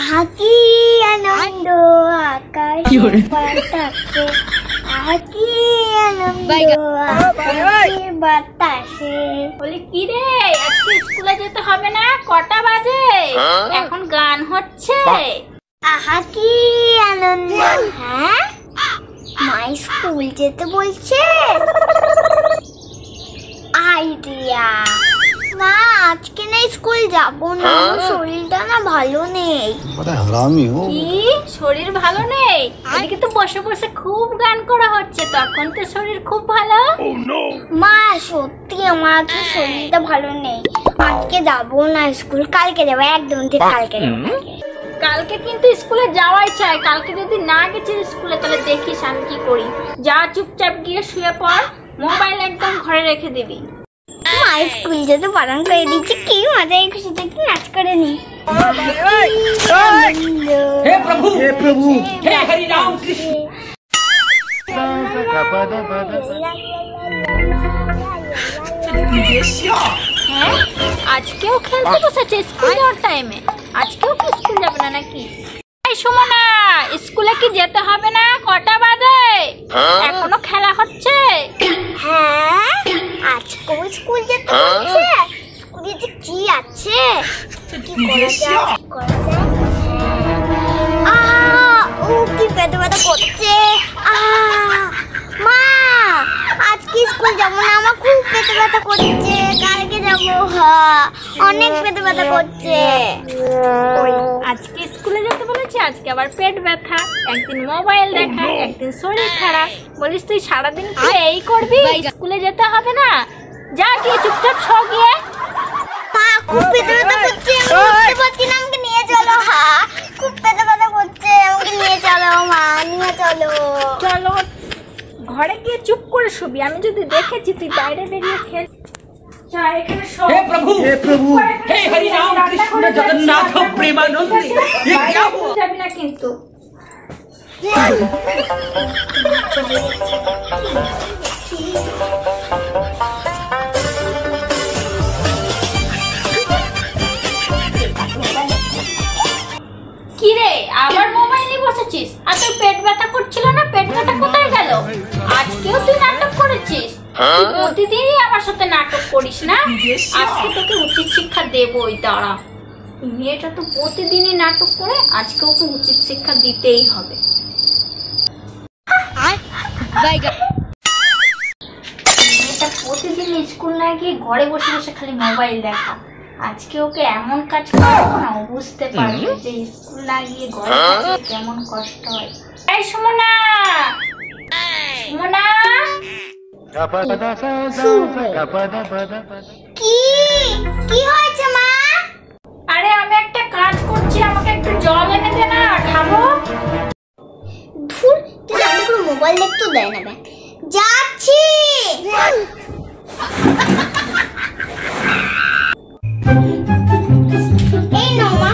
আহা কি আনন্দ আকাশ বাতাসে, আহা কি আনন্দ আকাশে বাতাসে। বলি কি রে, আজকে স্কুলে যেতে হবে না? কটা বাজে? এখন গান হচ্ছে। আহা কি আনন্দ। হ্যাঁ, মা স্কুল যেতে বলছে। আইডিয়া, না আজকে না স্কুল যাবো না, শরীরটা না ভালো নেই। কি শরীর ভালো নেই? এদিকে তো বসে বসে খুব গান করা হচ্ছে, তখন তো শরীর খুব ভালো। মা সত্যি আমার আজকে শরীরটা ভালো নেই, আজকে যাবো না স্কুল, কালকে যাবো, একদম ঠিক কালকে যাবো। কালকে কিন্তু স্কুলে যাওয়াই চাই। কালকে যদি না গেছিস স্কুলে তাহলে দেখিস আমি কি করি। যা চুপচাপ গিয়ে শুয়ে পড়, মোবাইল একদম ঘরে রেখে দিবি। মা স্কুল যেতে বারণ করে দিচ্ছে, কি মজা, এই খুশিতে কি নাচ করে নি। हे प्रभु हे हरि राम कृष्ण। হ্যাঁ, আজকেও খেলতে বসেছে স্কুল যাওয়ার টাইমে? আজকেও কি স্কুল যাবে না নাকি? এই সুমনা, স্কুলে কি যেতে হবে না? কটা বাজে? এখনো খেলা হচ্ছে। হ্যাঁ, আজকেও স্কুল যেতে হচ্ছে। স্কুলে যে কি আছে, কি করা যায়? ও কি পেটে ব্যথা করছে। মা আজকে স্কুল যাবো না, আমার খুব পেটে ব্যথা করছে, কালকে যাবো। অনেক পেটে ব্যথা করছে। আজকে স্কুলে যেতে বলেছি, আজকে আবার পেট ব্যথা, একদিন মোবাইল দেখা, একদিন শরীর খারাপ। বলিস তুই সারাদিন কি এই করবি? স্কুলে যেতে হবে না? যা গিয়ে চুপচাপ শো গিয়ে। মা খুব পেটে ব্যথা করছে, আমি উঠতে পারছি না, আমাকে নিয়ে চলো। খুব পেটে ব্যথা করছে, আমাকে নিয়ে চলো মা, নিয়ে চলো। চলো, ঘরে গিয়ে চুপ করে শুবি। আমি যদি দেখেছি তুই বাইরে বেরিয়ে খেল। हे प्रभु हे हरि राम कृष्ण जगन्नाथ प्रेमानंद। ये क्या हुआ? যাবি না কিন্তু। কি রে, আবার মোবাইল নিয়ে বসেছিস? আর তোর পেট ব্যথা করছিল না? পেট ব্যথা কোথায় গেল? আজকেও তুই নাটক করেছিস। প্রতিদিনই আমার সাথে নাটক করিস না? আজকে তোকে উচিত শিক্ষা দেবই, দাঁড়া। মেয়েটা তো প্রতিদিনই নাটক করে, আজকে ওকে উচিত শিক্ষা দিতেই হবে। মেয়েটা প্রতিদিন স্কুল না গিয়ে ঘরে বসে বসে খালি মোবাইল দেখা। আজকে ওকে এমন কাজ করাবো না, ও বুঝতে পারবে যে স্কুল না গিয়ে ঘরে থাকলে কেমন কষ্ট হয়। এই সুমনা, সুমনা, কি কি হয়েছে মা? আরে আমি একটা কাজ করছি, আমাকে একটু জল এনে দে না, খাবো। ধুর, তুই রান্না করে মোবাইল দেখতে দেয় না। ব্যাগ যাচ্ছি। এই নাও মা।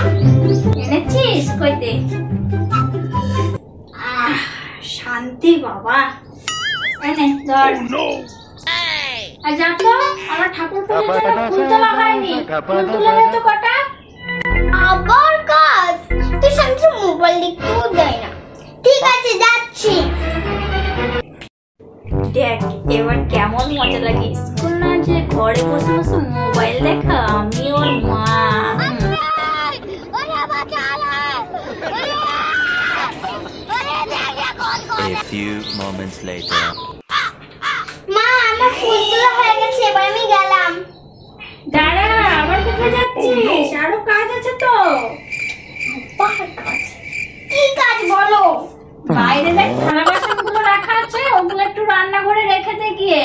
এনেছিস? কই দে। শান্তি বাবা। এনে ধর। আর যা তো, আমার ঠাকুর পুজোর জন্য ফুল তোলা হয়নি, ফুল তুলে দে তো কটা। আবার কাজ? তুই শান্তি মোবাইল দেখতেও দেয় না। ঠিক আছে, যাচ্ছি। দেখ এবার কেমন মজা লাগে স্কুল না যে ঘরে বসে বসে মোবাইল দেখা। আমি ওর মা। A few moments later. মা আমার ফুল তোলা হয়ে গেছে, এবার আমি গেলাম। দাঁড়া, আবার কোথায় যাচ্ছিস? আরো কাজ আছে তো। কি কাজ বলো? বাইরে দেখ থালা বাসন গুলো রাখা আছে, ওগুলো একটু রান্নাঘরে রেখে দে গিয়ে।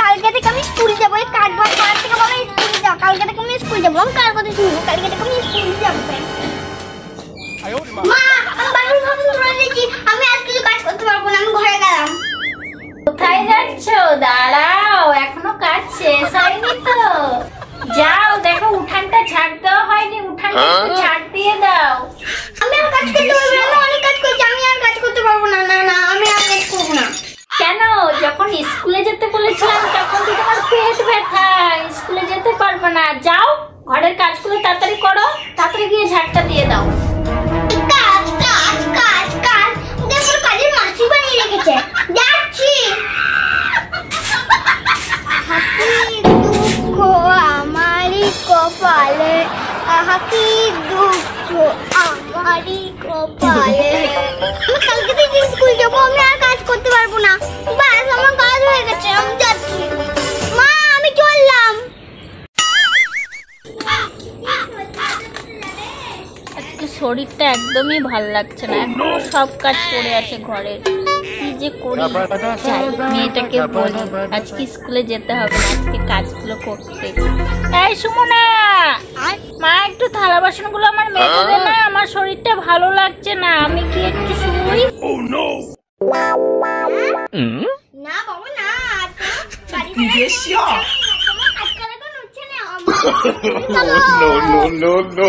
কালকে থেকে আমি স্কুল যাবো, এই কাজ বাজ করার থেকে বলো স্কুল যাও। কালকে থেকে আমি স্কুল যাবো, আমি কার কথা শুনবো? কালকে থেকে আমি স্কুল যাবো। মা আমি বাড়ির কথা শুনে দিয়েছি, আমি আজ কিছু কাজ করতে পারবো না, আমি ঘরে গেলাম। কোথায় যাচ্ছ? দাঁড়াও, এখনো কাজ শেষ হয়নি তো। যাও, দেখো উঠানটা ঝাড় দেওয়া হয়নি, উঠানটা একটু ঝাড় দিয়ে দাও। আমি আর কাজ করতে পারবো না, আমি অনেক কাজ করছি, আমি আর কাজ করতে পারবো না। না না, আমি আর কাজ করবো না। কেন? যখন স্কুলে যেতে বলেছিলাম তখন তো তোমার পেট ব্যথা, স্কুলে না, যাও ঘরের কাজগুলো তাড়াতাড়ি করো, তাড়াতাড়ি গিয়ে ঝাড়টা দিয়ে দাও। কাজ কাজ কাজ কাজ দেখো কাজের মাছি বানিয়ে রেখেছে, যাচ্ছি। কি দুঃখ আমারই কপালে, আহা কি দুঃখ আমারই কপালে। আমি কালকে থেকে স্কুল যাবো, আমি আর কাজ করতে পারবো না। ব্যাস আমার কাজ হয়ে গেছে, আমি যাচ্ছি। মা আমি চললাম। আজকে শরীরটা একদমই ভাল লাগছে না, এখনো সব কাজ পড়ে আছে ঘরের, কি যে করি। যাই মেয়েটাকে বলি আজকে স্কুলে যেতে হবে না, আজকে কাজগুলো করতে। এই সুমনা, মা একটু থালা বাসনগুলো আমার মেজে দে না, আমার শরীরটা ভালো লাগছে না, আমি কি একটু শুই? না বাবা না, No, no, no, no.